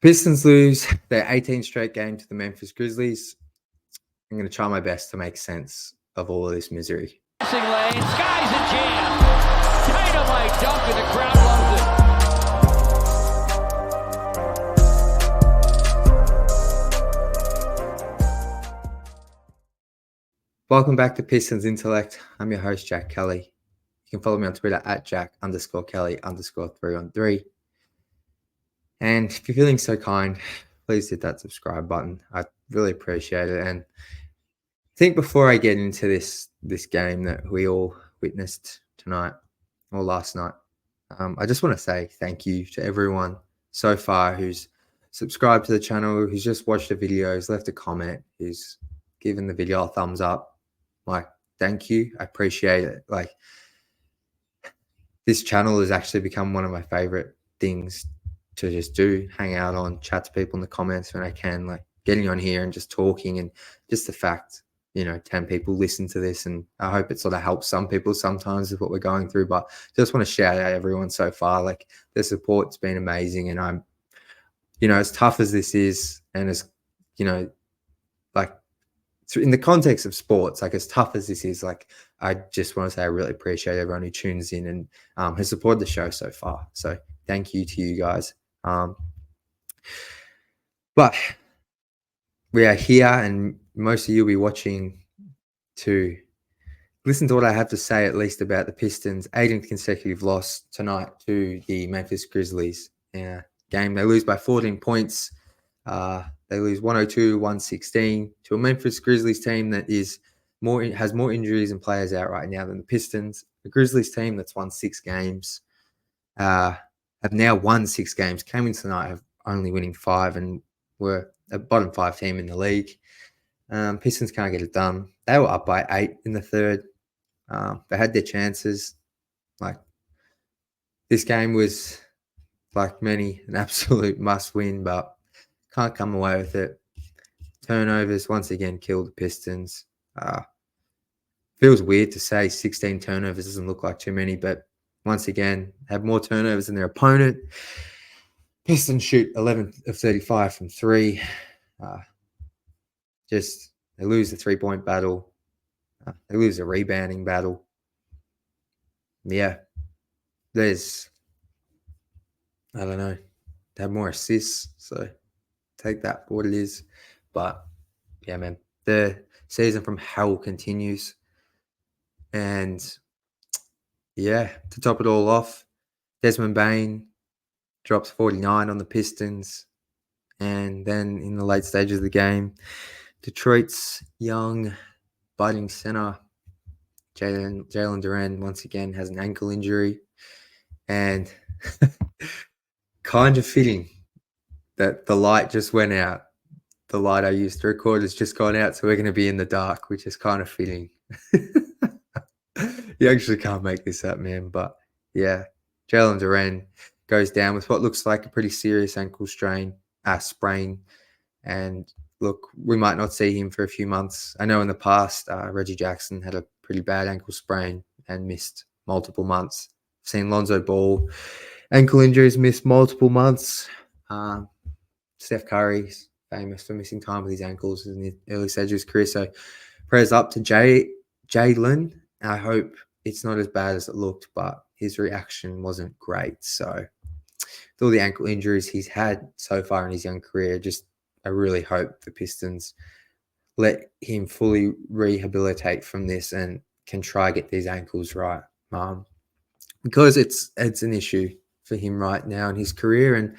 Pistons lose their 18th straight game to the Memphis Grizzlies. I'm going to try my best to make sense of all of this misery. Passing lane, skies a jam. Dynamite dunk and the crowd loves it. Welcome back to Pistons Intellect. I'm your host, Jack Kelly. You can follow me on Twitter at Jack_Kelly_3on3. And if you're feeling so kind, please hit that subscribe button. I really appreciate it. And I think before I get into this game that we all witnessed tonight or last night, I just want to say thank you to everyone so far who's subscribed to the channel, who's just watched the videos, left a comment, who's given the video a thumbs up. Like, thank you. I appreciate it. Like, this channel has actually become one of my favorite things to just do, hang out on, chat to people in the comments when I can, like getting on here and just talking, and just the fact, 10 people listen to this, and I hope it sort of helps some people sometimes with what we're going through. But just want to shout out everyone so far. Like, the support's been amazing, and I'm, as tough as this is, and as, like, in the context of sports, like as tough as this is, like, I just want to say I really appreciate everyone who tunes in and has supported the show so far. So thank you to you guys. But we are here, and most of you will be watching to listen to what I have to say, at least about the Pistons' 18th consecutive loss tonight to the Memphis Grizzlies. Game, they lose by 14 points. They lose 102-116 to a Memphis Grizzlies team that has more injuries and players out right now than the Pistons. The Grizzlies team that's won 6 games have now won 6 games. Came in tonight have only winning 5 and were a bottom 5 team in the league. Pistons can't get it done. They were up by 8 in the third. They had their chances. Like, this game was, like many, an absolute must win, but can't come away with it. Turnovers once again killed the Pistons. Feels weird to say 16 turnovers doesn't look like too many, but once again, have more turnovers than their opponent. Pistons shoot 11 of 35 from 3. They lose the 3-point battle. They lose the rebounding battle. Yeah, I don't know, they have more assists, so take that for what it is. But yeah, man, the season from hell continues. And yeah, to top it all off, Desmond Bane drops 49 on the Pistons. And then in the late stages of the game, Detroit's young budding center, Jalen Duren, once again has an ankle injury. And kind of fitting that the light just went out. The light I used to record has just gone out, so we're going to be in the dark, which is kind of fitting. You actually can't make this up, man. But yeah, Jalen Duren goes down with what looks like a pretty serious ankle sprain. And look, we might not see him for a few months. I know in the past, Reggie Jackson had a pretty bad ankle sprain and missed multiple months. I've seen Lonzo Ball, ankle injuries, missed multiple months. Steph Curry's famous for missing time with his ankles in the early stages of his career. So prayers up to Jalen. I hope it's not as bad as it looked, but his reaction wasn't great. So with all the ankle injuries he's had so far in his young career, I really hope the Pistons let him fully rehabilitate from this and can try get these ankles right. Because it's an issue for him right now in his career. And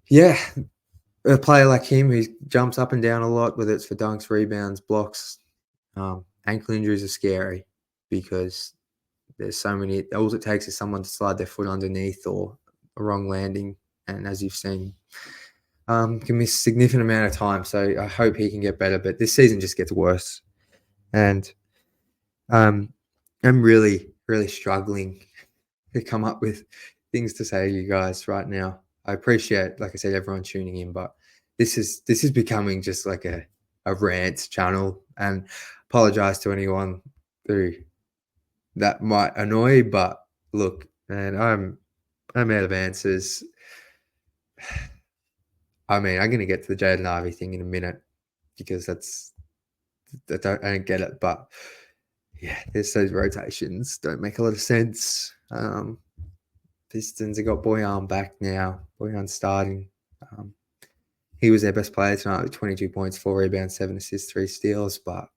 yeah, a player like him who jumps up and down a lot, whether it's for dunks, rebounds, blocks, ankle injuries are scary because there's so many. All it takes is someone to slide their foot underneath or a wrong landing, and as you've seen, can miss a significant amount of time. So I hope he can get better, but this season just gets worse. And I'm really, really struggling to come up with things to say to you guys right now. I appreciate, like I said, everyone tuning in, but this is becoming just like a rant channel, and apologize to anyone who that might annoy, but look, man, I'm out of answers. I mean, I'm gonna get to the Jaden Ivey thing in a minute because I don't get it, but yeah, there's those rotations don't make a lot of sense. Pistons have got Boyan back now. Boyan's starting. Um, he was their best player tonight with 22 points, 4 rebounds, 7 assists, 3 steals, but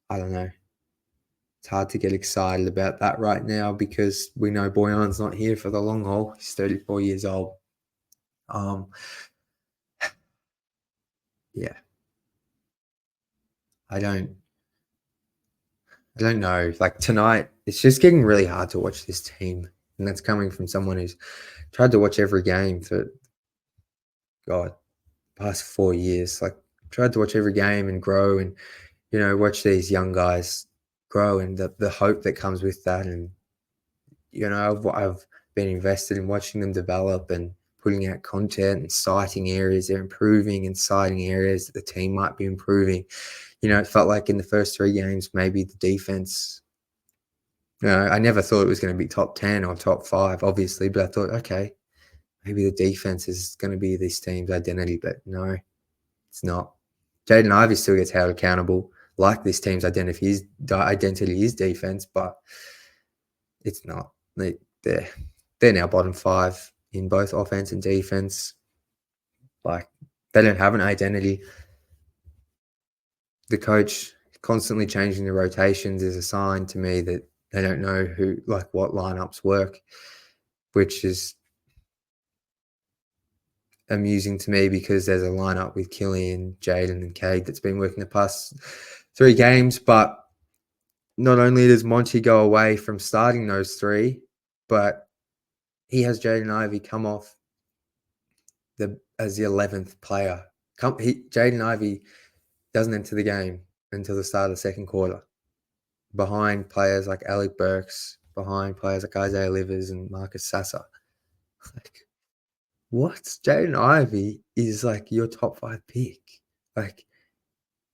I don't know. It's hard to get excited about that right now because we know Boyan's not here for the long haul. He's 34 years old. Um, yeah, I don't know. Like tonight, it's just getting really hard to watch this team, and that's coming from someone who's tried to watch every game for God, past 4 years. Like tried to watch every game and grow, and watch these young guys grow, and the hope that comes with that, and I've been invested in watching them develop and putting out content and citing areas they're improving and citing areas that the team might be improving. It felt like in the first 3 games, maybe the defense, I never thought it was going to be top 10 or top 5, obviously, but I thought, okay, maybe the defense is going to be this team's identity, but no, it's not. Jaden Ivey still gets held accountable, like this team's identity is defense, but it's not. They're now bottom 5 in both offense and defense. Like they don't have an identity. The coach constantly changing the rotations is a sign to me that they don't know what lineups work, which is amusing to me because there's a lineup with Killian, Jaden, and Cade that's been working the past 3 games. But not only does Monty go away from starting those 3, but he has Jaden Ivey come off as the 11th player. Jaden Ivey doesn't enter the game until the start of the second quarter, behind players like Alec Burks, behind players like Isaiah Livers and Marcus Sasser. Like, what? Jaden Ivey is like your top 5 pick. Like,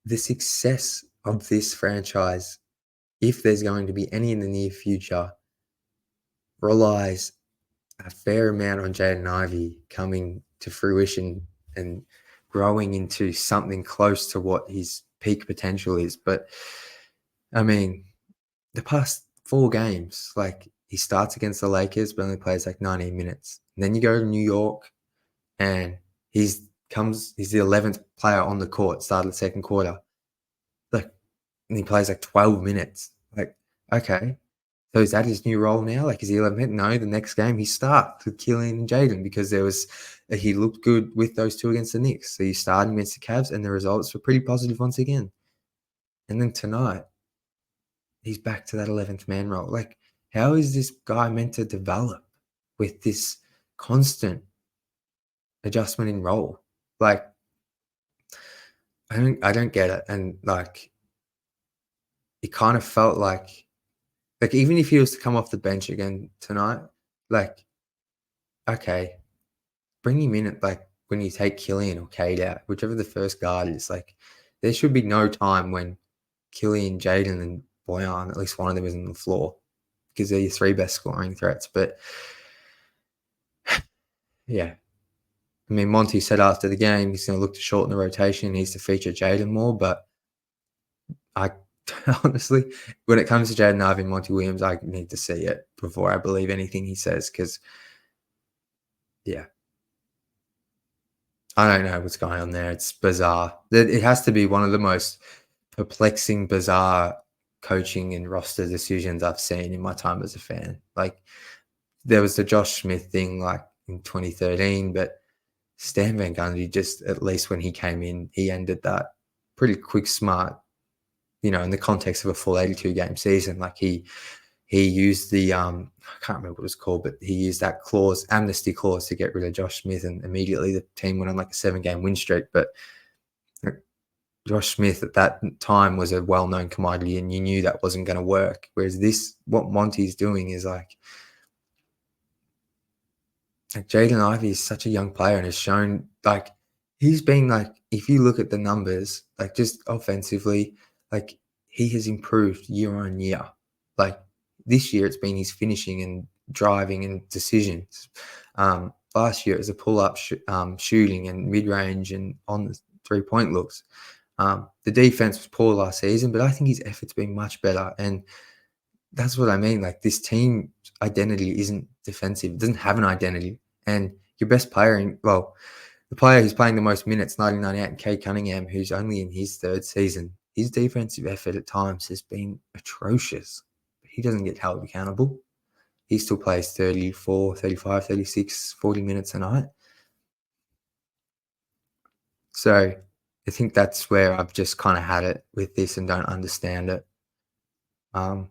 the success of this franchise, if there's going to be any in the near future, relies a fair amount on Jaden Ivey coming to fruition and growing into something close to what his peak potential is. But, I mean, the past 4 games, like he starts against the Lakers, but only plays like 19 minutes. And then you go to New York and he's the 11th player on the court, start of the second quarter. Like, and he plays like 12 minutes. Like, okay. So is that his new role now? Like, is he 11th? No, the next game he starts with Killian and Jaden because he looked good with those 2 against the Knicks. So you started against the Cavs and the results were pretty positive once again. And then tonight, he's back to that 11th man role. Like, how is this guy meant to develop with this constant adjustment in role? Like, I don't get it. And like, it kind of felt like even if he was to come off the bench again tonight, like, okay, bring him in at when you take Killian or Cade out, whichever the first guard is. Like, there should be no time when Killian, Jaden, and Boyan, at least one of them, is on the floor because they're your 3 best scoring threats. But yeah, I mean, Monty said after the game he's going to look to shorten the rotation. He needs to feature Jaden more, but I honestly, when it comes to Jaden Ivey and Monty Williams, I need to see it before I believe anything he says because, yeah, I don't know what's going on there. It's bizarre. It has to be one of the most perplexing, bizarre coaching and roster decisions I've seen in my time as a fan. Like, there was the Josh Smith thing like in 2013, but Stan Van Gundy, just at least when he came in, he ended that pretty quick, smart, in the context of a full 82-game season. Like he used the I can't remember what it was called, but he used that amnesty clause to get rid of Josh Smith, and immediately the team went on like a 7-game win streak. But Josh Smith at that time was a well-known commodity, and you knew that wasn't going to work. Whereas what Monty's doing is like Jaden Ivey is such a young player and has shown like he's been like, if you look at the numbers, like just offensively, like he has improved year on year. Like this year, it's been his finishing and driving and decisions. last year it was a pull-up shooting and mid-range and on the three-point looks. The defense was poor last season, but I think his effort's been much better. And that's what I mean. Like, this team's identity isn't defensive. It doesn't have an identity. And your best player, the player who's playing the most minutes, 1998, and Cade Cunningham, who's only in his third season, his defensive effort at times has been atrocious. But he doesn't get held accountable. He still plays 34, 35, 36, 40 minutes a night. So I think that's where I've just kind of had it with this and don't understand it. And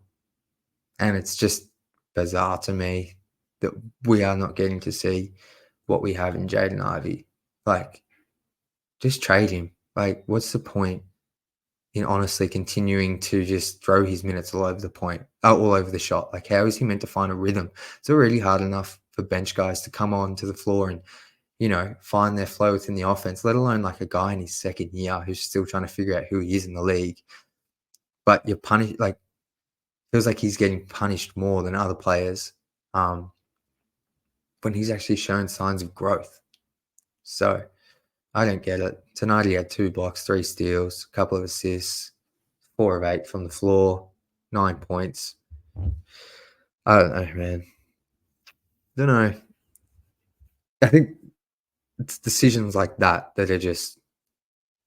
it's just bizarre to me that we are not getting to see what we have in Jaden Ivey. Like, just trade him. Like, what's the point in honestly continuing to just throw his minutes all over the shot? Like, how is he meant to find a rhythm? It's already hard enough for bench guys to come on to the floor and, find their flow within the offense, let alone like a guy in his second year who's still trying to figure out who he is in the league. But you're punished, like, feels like he's getting punished more than other players when he's actually shown signs of growth. So I don't get it. Tonight he had 2 blocks, 3 steals, a couple of assists, 4 of 8 from the floor, 9 points. I don't know, man. Don't know. I think it's decisions like that are just,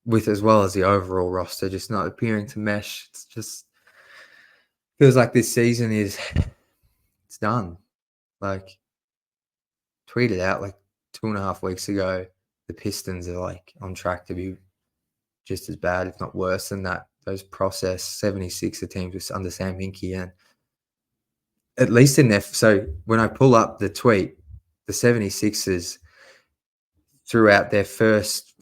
with as well as the overall roster, just not appearing to mesh. It's just feels like this season it's done. Like, tweeted out like 2.5 weeks ago, the Pistons are like on track to be just as bad, if not worse than that. Those process 76 teams under Sam Hinkie, and at least in there. So when I pull up the tweet, the 76ers throughout their first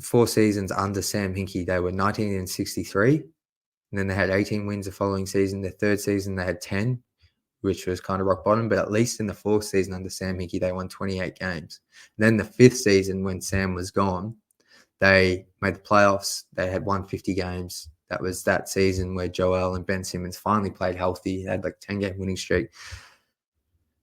4 seasons under Sam Hinkie, they were 19-63, and then they had 18 wins the following season. Their third season, they had 10, which was kind of rock bottom. But at least in the 4th season under Sam Hinkie, they won 28 games. And then the 5th season, when Sam was gone, they made the playoffs. They had won 50 games. That was that season where Joel and Ben Simmons finally played healthy. They had like 10-game winning streak.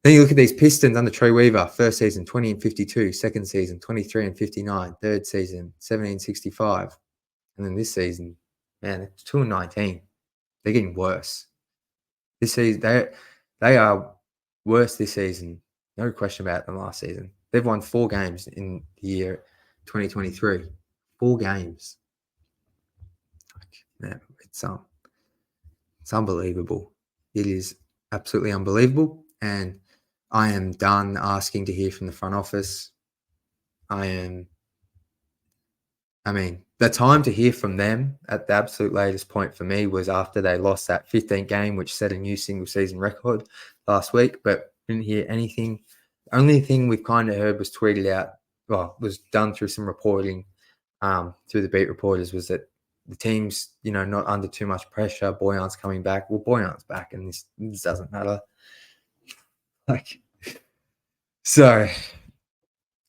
Then you look at these Pistons under Troy Weaver. First season, 20-52. Second season, 23-59. Third season, 17-65. And then this season, man, it's 2-19. They're getting worse. This season, they are worse this season. No question about it than last season. They've won 4 games in the year 2023. 4 games. Man, it's unbelievable. It is absolutely unbelievable. And I am done asking to hear from the front office. The time to hear from them at the absolute latest point for me was after they lost that 15th game, which set a new single season record last week, but didn't hear anything. The only thing we've kind of heard was tweeted out, was done through some reporting, through the beat reporters, was that the team's, not under too much pressure. Boyan's coming back. Well, Boyan's back, and this doesn't matter. So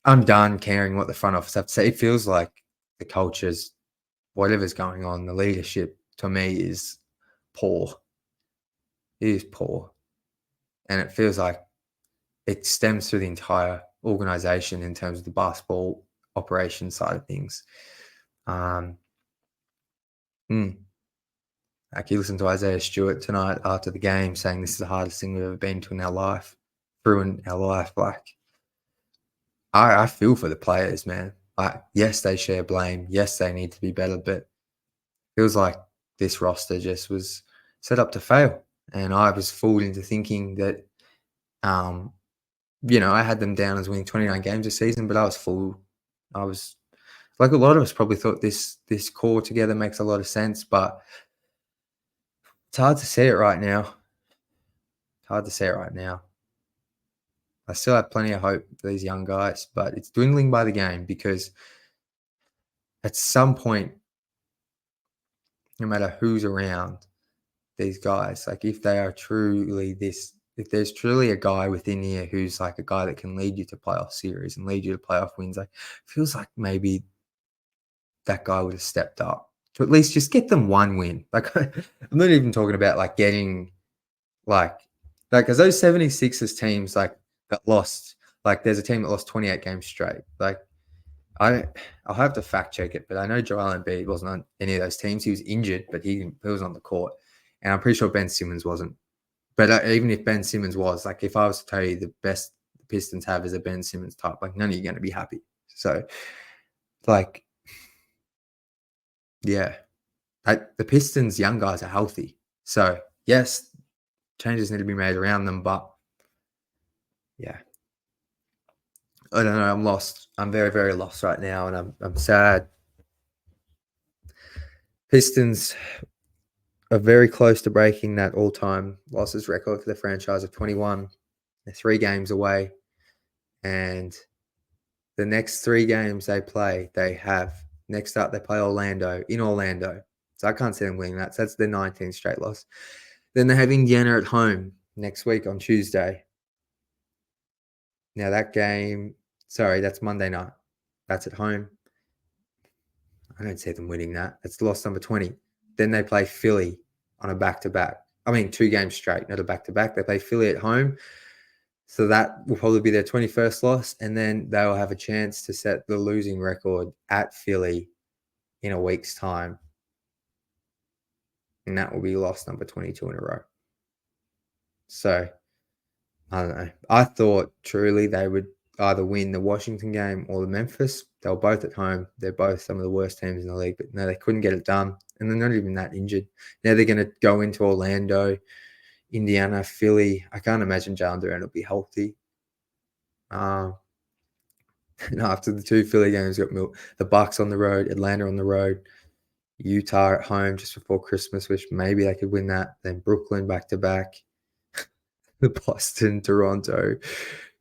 I'm done caring what the front office have to say. It feels like the culture's, whatever's going on, the leadership to me is poor. It is poor. And it feels like it stems through the entire organization in terms of the basketball operation side of things. Like, you listen to Isaiah Stewart tonight after the game saying this is the hardest thing we've ever been to in our life. Like, I feel for the players, man. Like, yes, they share blame. Yes, they need to be better, but it feels like this roster just was set up to fail. And I was fooled into thinking that, I had them down as winning 29 games this season, but I was fooled. I was, like a lot of us probably thought this core together makes a lot of sense, but it's hard to see it right now. I still have plenty of hope for these young guys, but it's dwindling by the game, because at some point, no matter who's around these guys, like, if they are truly if there's truly a guy within here who's like a guy that can lead you to playoff series and lead you to playoff wins, like, it feels like maybe that guy would have stepped up to at least just get them one win. Like, I'm not even talking about like getting because those 76ers teams, like, that lost Like, there's a team that lost 28 games straight. Like, I'll have to fact check it, but I know Joel Embiid wasn't on any of those teams. He was injured, but he was on the court, and I'm pretty sure Ben Simmons wasn't. But even if Ben Simmons was, like, if I was to tell you the best the Pistons have is a Ben Simmons type, like, none of you are going to be happy. So, like, yeah, the Pistons' young guys are healthy. So, yes, changes need to be made around them, but yeah, I don't know. I'm lost. I'm very, very lost right now, and I'm sad. Pistons are very close to breaking that all-time losses record for the franchise of 21. They're 3 games away, and the next 3 games they play, they have next up they play Orlando in Orlando. So I can't see them winning that. So that's their 19th straight loss. Then they have Indiana at home next week on Tuesday. Now that game, sorry, that's Monday night. That's at home. I don't see them winning that. That's loss number 20. Then they play Philly on a back-to-back. I mean, 2 games straight, not a back-to-back. They play Philly at home. So that will probably be their 21st loss. And then they will have a chance to set the losing record at Philly in a week's time. And that will be loss number 22 in a row. So, I don't know. I thought truly they would either win the Washington game or the Memphis. They were both at home. They're both some of the worst teams in the league, but no, they couldn't get it done. And they're not even that injured. Now they're going to go into Orlando, Indiana, Philly. I can't imagine Jalen Durant will be healthy. And after the 2 Philly games, got the Bucks on the road, Atlanta on the road, Utah at home just before Christmas, which maybe they could win that. Then Brooklyn back-to-back. The Boston, Toronto,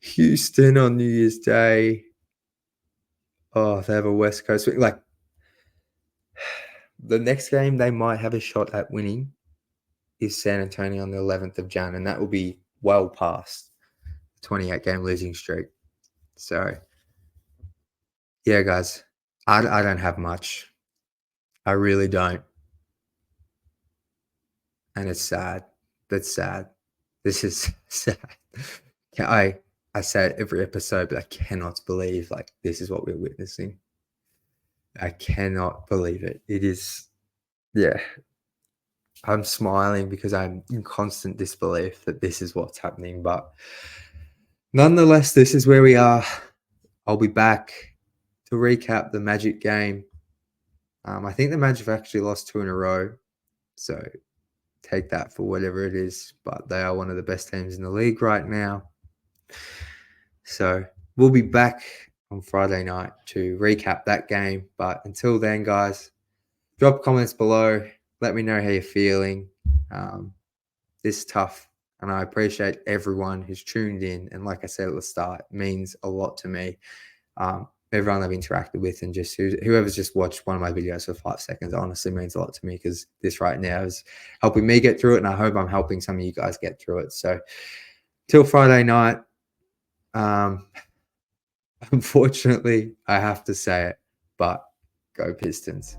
Houston on New Year's Day. Oh, they have a West Coast. Like, the next game they might have a shot at winning is San Antonio on the 11th of Jan, and that will be well past the 28-game losing streak. So, yeah, guys, I don't have much. I really don't. And it's sad. That's sad. This is sad. I say it every episode, but I cannot believe, like, this is what we're witnessing. I cannot believe it. It is, yeah. I'm smiling because I'm in constant disbelief that this is what's happening. But nonetheless, this is where we are. I'll be back to recap the Magic game. I think the Magic have actually lost 2 in a row. So take that for whatever it is. But they are one of the best teams in the league right now. So we'll be back on Friday night to recap that game. But until then, guys, drop comments below. Let me know how you're feeling. This is tough, and I appreciate everyone who's tuned in. And like I said at the start, it means a lot to me. Everyone I've interacted with and just whoever's just watched one of my videos for 5 seconds honestly means a lot to me, because this right now is helping me get through it, and I hope I'm helping some of you guys get through it. So till Friday night, unfortunately, I have to say it, but go Pistons.